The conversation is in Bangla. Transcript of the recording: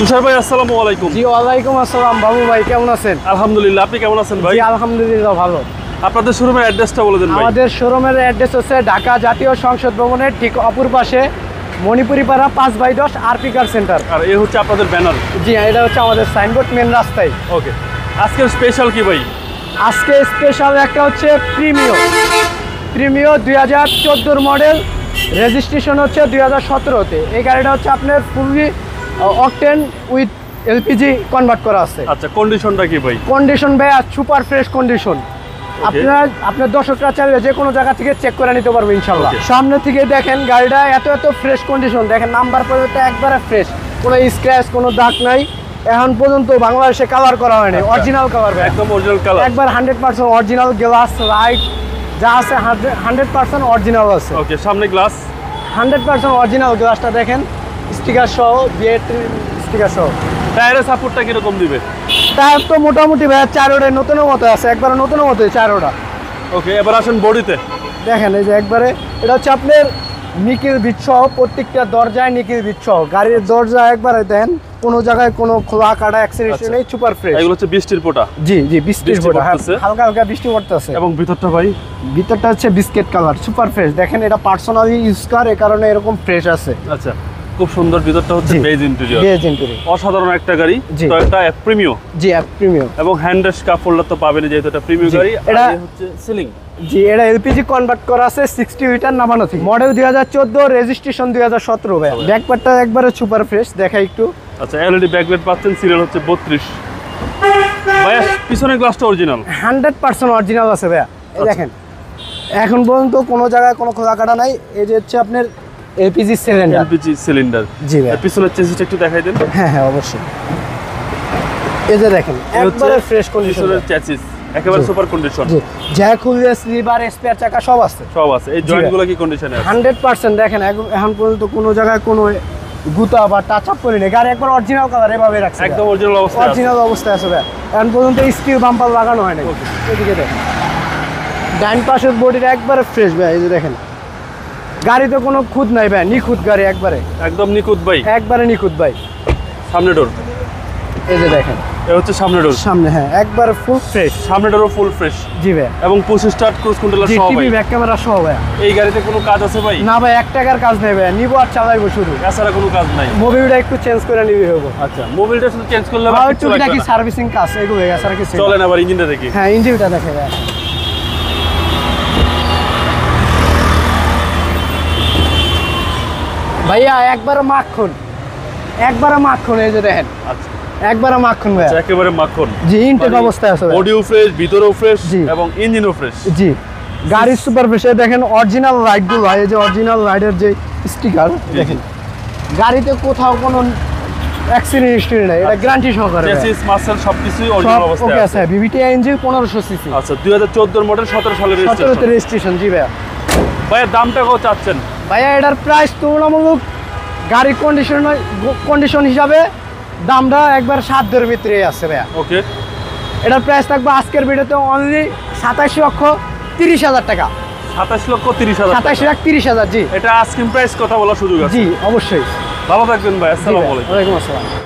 তুষার ভাই আসসালামু আলাইকুম। জি ওয়ালাইকুম আসসালাম বাবু ভাই, কেমন আছেন? আলহামদুলিল্লাহ, আপনি কেমন আছেন ভাই? জি আলহামদুলিল্লাহ ভালো। আপনাদের শোরুমের অ্যাড্রেসটা বলে দেন ভাই। আমাদের শোরুমের অ্যাড্রেস হচ্ছে ঢাকা জাতীয় সংসদ ভবনের ঠিক অপর পাশে মণিপুরি পাড়া 5/10 আরপি কার সেন্টার। আর এ হচ্ছে আপনাদের ব্যানার। জি এটা হচ্ছে আমাদের সাইনবোর্ড মেন রাস্তায়। ওকে, আজকের স্পেশাল কি ভাই? আজকে স্পেশাল একটা হচ্ছে প্রিমিও 2014 মডেল, রেজিস্ট্রেশন হচ্ছে 2017-তে। এই গাড়িটা হচ্ছে আপনার fully octane with LPG convert করা আছে। আচ্ছা, কন্ডিশনটা কি ভাই? কন্ডিশন ভাই সুপার ফ্রেশ কন্ডিশন। আপনার দর্শকরা চাইলে যে কোনো জায়গা থেকে চেক করে নিতে পারবে ইনশাল্লাহ। সামনে থেকে দেখেন গাড়িটা এত ফ্রেশ কন্ডিশন, দেখেন নাম্বার পর্যন্ত একবারে ফ্রেশ, কোনো স্ক্র্যাচ কোনো দাগ নাই। এখন পর্যন্ত বাংলাদেশে কালার করা হয়নি, অরিজিনাল কালার, একদম অরিজিনাল কালার, একবার 100% অরিজিনাল। গ্লাস লাইট যা আছে 100% অরিজিনাল আছে। ওকে, সামনে গ্লাস 100% অরিজিনাল, গ্লাসটা দেখেন স্টিকার সহ, বিএড স্টিকার সহ। টায়ারের সাপোর্টটা কিরকম দিবে? টায়ার তো মোটামুটি ভাই 4 নতুনের মতো আছে, একবার নতুনের মতো 4। ওকে, এবার আসেন বডিতে। দেখেন এই যে একবারে এটা হচ্ছে আপনার নিকেল বিট সহ, প্রত্যেকটা দরজায় নিকেল বিট সহ। গাড়ির দরজা একবারে দেন, কোনো জায়গায় কোনো খোলা কাটা অ্যাক্সিডেন্ট নেই, সুপার ফ্রেশ। এগুলো হচ্ছে বৃষ্টির পোটা। জি বৃষ্টির ফোঁটা, হালকা হালকা বৃষ্টি পড়তেছে। এবং ভিতরটা ভাই? ভিতরটা হচ্ছে বিস্কিট কালার, সুপার ফ্রেশ। দেখেন এটা পার্সোনালি ইউজ কর, এই কারণে এরকম ফ্রেশ আছে। আচ্ছা, খুব সুন্দর। ভিতরটা হচ্ছে বেজ ইন্টেরিয়র, বেজ ইন্টেরিয়র, অসাধারণ একটা গাড়ি। জি। তো একটা প্রিমিও। জি প্রিমিয়াম। এবং হ্যান্ড রেস্ট কাপ হোল্ডার তো পাবেন, যেহেতু এটা প্রিমিয়াম গাড়ি। এটা হচ্ছে সিলিং। জি এটা এলপিজি কনভার্ট করা আছে 60 লিটার নামানো থেকে। মডেল 2014, রেজিস্ট্রেশন 2017 ভাই। ব্যাকপার্টটা একবারে সুপার ফ্রেশ, দেখাই একটু। আচ্ছা, এলইডি ব্যাকলাইট পাচ্ছেন, সিরিয়াল হচ্ছে 32। ভাইয়া পিছনের গ্লাসটা অরিজিনাল? 100% অরিজিনাল আছে ভাইয়া। এই দেখেন এখন পর্যন্ত কোনো জায়গায় কোনো খোলা কাটা নাই। এই যে হচ্ছে আপনার এলপিজি সিলিন্ডার। LPG cylinder. জি ভাই। পিছনের চেসিসটা একটু দেখাই দেন। হ্যাঁ অবশ্যই। এই যে দেখেন একবারে ফ্রেশ কন্ডিশন, পিছনের চেসিস একেবারে সুপার কন্ডিশন। জি জ্যাক হুইল স্লিপার স্পেয়ার চাকা সব আছে। সব আছে। এই জয়েন্টগুলো কি কন্ডিশনে আছে? 100% দেখেন এখন পর্যন্ত কোনো জায়গায় কোনো গুতা বা টাচ আপ করিনি। গাড়ি একবার অরিজিনাল কালার এভাবে রাখছে, একদম অরিজিনাল অবস্থায় আছে। অরিজিনাল অবস্থায় আছে ভাই। এখন পর্যন্ত স্টিল বাম্পার লাগানো হয় না। এদিকে দেখেন ডান পাশের বডিটা একবারে ফ্রেশ ভাই। এই যে দেখেন গাড়িতে কোনো খুঁত নাই ভাই, নিখুঁত গাড়ি একবারে, একদম নিখুঁত ভাই, একবারে নিখুঁত ভাই। সামনে ডোর, এই যে দেখেন এই হচ্ছে সামনে ডোর। সামনে হ্যাঁ একবারে ফুল ফ্রেশ, সামনে ডোরও ফুল ফ্রেশ। জি ভাই। এবং পুশ স্টার্ট ক্রুজ কন্ট্রোলার জি সহ টিভি ভাই। ব্যাক ক্যামেরা সহ ভাই। এই গাড়িতে কোনো কাজ আছে ভাই? না ভাই 1 টাকার কাজ নেই ভাই, নিবো আর চালাইবো শুধু, এছাড়া কোনো কাজ নাই। মোবিলটা একটু চেঞ্জ করে নিবি হবো। আচ্ছা, মোবিলটা শুধু চেঞ্জ করলে আর একটু নাকি সার্ভিসিং কাজ এগুলো এছাড়া কিছু চলে না। আবার ইঞ্জিনটা দেখি। হ্যাঁ ইঞ্জিনটা দেখে ভাই। ভাইয়া একবারে মাখন, একবারে মাখন। এই যে দেখেন আচ্ছা, একবারে মাখন ভাইয়া, একেবারে মাখন। জি ইনটেক অবস্থায় আছে ভাই। বডিও ফ্রেশ, ভিতরেও ফ্রেশ, জি। এবং ইঞ্জিনও ফ্রেশ। জি গাড়ির সুপার ফ্রেশ। দেখেন অরিজিনাল লাইট গুলো, এই যে অরিজিনাল লাইটের যে স্টিকার দেখেন, গাড়িতে কোথাও কোনো অ্যাক্সিডেন্ট হিস্টরি নাই, এটা গ্যারান্টি সহকারে। চেসিস মাসেল সবকিছুই সব অরিজিনাল অবস্থায় ওকে আছে। আছে। BBT engine 1500 CC. আচ্ছা, 2014 মডেল, 17 সালের 17তে রেজিস্ট্রেশন। রেজিস্ট্রেশন। জি ভাইয়া। ভাইয়া দামটা কত চাচ্ছেন? ভাইয়া এটার প্রাইস তুলনামূলক গাড়ির কন্ডিশন হিসাবে দামটা একবার 7 ভিতরে আছে ভাইয়া। ওকে, এটার প্রাইস থাকবে আজকের ভিডিওতে অনলি 27,30,000 টাকা। 27,30,000। 27,30,000। জি এটা আস্কিং প্রাইস কথা বলার সুযোগ আছে। জি অবশ্যই। ভালো থাকবেন ভাই, আসসালামু আলাইকুম। ওয়ালাইকুম আসসালাম।